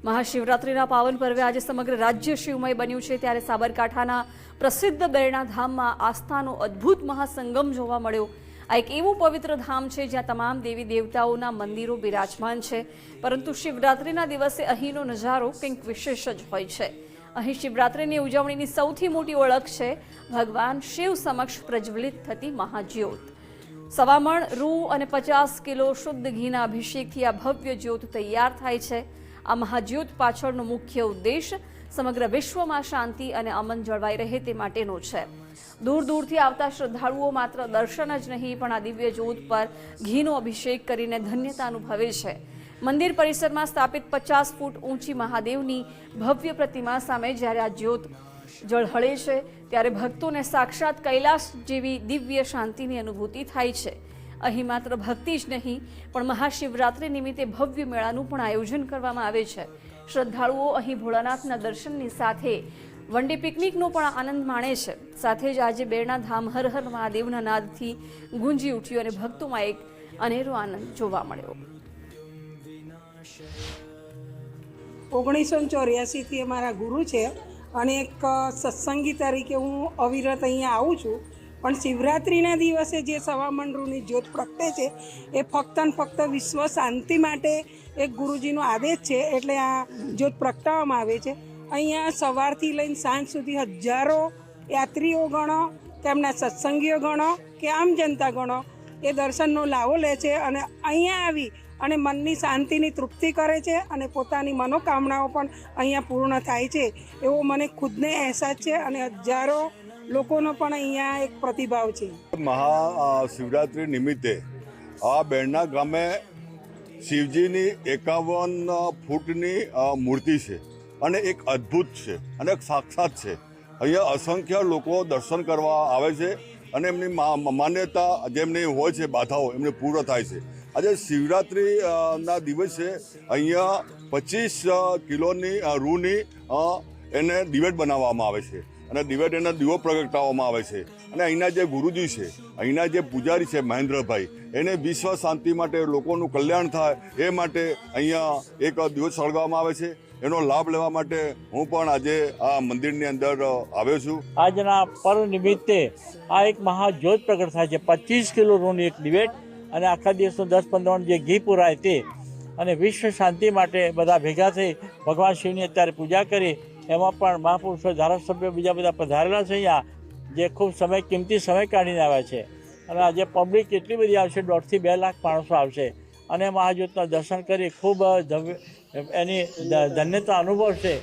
મહાશિવરાત્રિના પાવન પર્વે આજે સમગ્ર રાજ્ય શિવમય બન્યું છે, ત્યારે સાબરકાંઠાના પ્રસિદ્ધ બેરણા ધામમાં આસ્થાનો અદ્ભુત મહાસંગમ જોવા મળ્યો। આ એક એવું પવિત્ર ધામ છે જ્યાં તમામ દેવી દેવતાઓના મંદિરો બિરાજમાન છે, પરંતુ શિવરાત્રિના દિવસે અહીંનો નજારો કંઈક વિશેષ જ હોય છે। અહીં શિવરાત્રિની ઉજવણીની સૌથી મોટી ઓળખ છે ભગવાન શિવ સમક્ષ પ્રજ્વલિત થતી મહાજ્યોત। સવામણ રૂ અને 50 કિલો શુદ્ધ ઘીના અભિષેકથી આ ભવ્ય જ્યોત તૈયાર થાય છે। આ મહાજ્યોત પાછળનો મુખ્ય ઉદ્દેશ સમગ્ર વિશ્વમાં શાંતિ અને અમન જળવાઈ રહે તે માટેનો છે। દૂર દૂરથી આવતા શ્રદ્ધાળુઓ માત્ર દર્શન જ નહીં પણ આ દિવ્ય જ્યોત પર ઘીનો અભિષેક કરીને ધન્યતા અનુભવે છે। મંદિર પરિસરમાં સ્થાપિત 50 ફૂટ ઊંચી મહાદેવની ભવ્ય પ્રતિમા સામે જ્યારે આ જ્યોત ઝળહળે છે ત્યારે ભક્તોને સાક્ષાત કૈલાસ જેવી દિવ્ય શાંતિની અનુભૂતિ થાય છે। અહીં માત્ર ભક્તિ જ નહીં પણ મહાશિવરાત્રિ નિમિત્તે ભવ્ય મેળાનું પણ આયોજન કરવામાં આવે છે। શ્રદ્ધાળુઓ અહીં ભોળાનાથના દર્શનની સાથે વન ડે પિકનિકનો પણ આનંદ માણે છે। સાથે જ આજે બેરણા ધામ હર હર મહાદેવના નાદથી ગુંજી ઉઠ્યું અને ભક્તોમાં એક અનેરો આનંદ જોવા મળ્યો। 1984થી અમારા ગુરુ છે અને એક સત્સંગી તરીકે હું અવિરત અહીંયા આવું છું, પણ શિવરાત્રિના દિવસે જે સવામંડળની જ્યોત પ્રગટે છે એ ફક્ત ને ફક્ત વિશ્વ શાંતિ માટે એક ગુરુજીનો આદેશ છે, એટલે આ જ્યોત પ્રગટાવવામાં આવે છે। અહીંયા સવારથી લઈને સાંજ સુધી હજારો યાત્રીઓ ગણો, તેમના સત્સંગીઓ ગણો કે આમ જનતા ગણો એ દર્શનનો લાવો લે છે અને અહીંયા આવી અને મનની શાંતિની તૃપ્તિ કરે છે અને પોતાની મનોકામનાઓ પણ અહીંયા પૂર્ણ થાય છે એવો મને ખુદને અહેસાસ છે અને હજારો લોકોનો પણ અહીંયા એક પ્રતિભાવ છે। મહાશિવરાત્રિ નિમિત્તે આ બેરણા ગામે શિવજીની 51 ફૂટની મૂર્તિ છે અને એક અદ્ભુત છે અને એક સાક્ષાત છે। અહીંયા અસંખ્ય લોકો દર્શન કરવા આવે છે અને એમની માન્યતા જેમની હોય છે બાધાઓ એમને પૂર્ણ થાય છે। આજે શિવરાત્રિના દિવસે અહીંયા 25 કિલોની રૂની એને દિવેટ બનાવવામાં આવે છે અને દિવેટ એના દીવો પ્રગટાવવામાં આવે છે અને અહીંના જે ગુરુજી છે, અહીંના જે પૂજારી છે મહેન્દ્રભાઈ, એને વિશ્વ શાંતિ માટે લોકોનું કલ્યાણ થાય એ માટે અહીંયા એક દિવસ સળગાવવામાં આવે છે। એનો લાભ લેવા માટે હું પણ આજે આ મંદિરની અંદર આવ્યો છું। આજના પર્વ નિમિત્તે આ એક મહાજ્યોત પ્રગટ થાય છે। 25 કિલો રૂની એક દિવેટ અને આખા દિવસનું 10-15 જે ઘી પુરાય તે અને વિશ્વ શાંતિ માટે બધા ભેગા થઈ ભગવાન શિવની અત્યારે પૂજા કરી। એમાં પણ મહાપુરુષો, ધારાસભ્યો, બીજા બધા પધારેલા છે અહીંયા, જે ખૂબ કિંમતી સમય કાઢીને આવ્યા છે અને આજે પબ્લિક એટલી બધી આવશે, 1.5 થી 2 લાખ માણસો આવશે અને મહાજ્યોતના દર્શન કરી ખૂબ એની ધન્યતા અનુભવશે।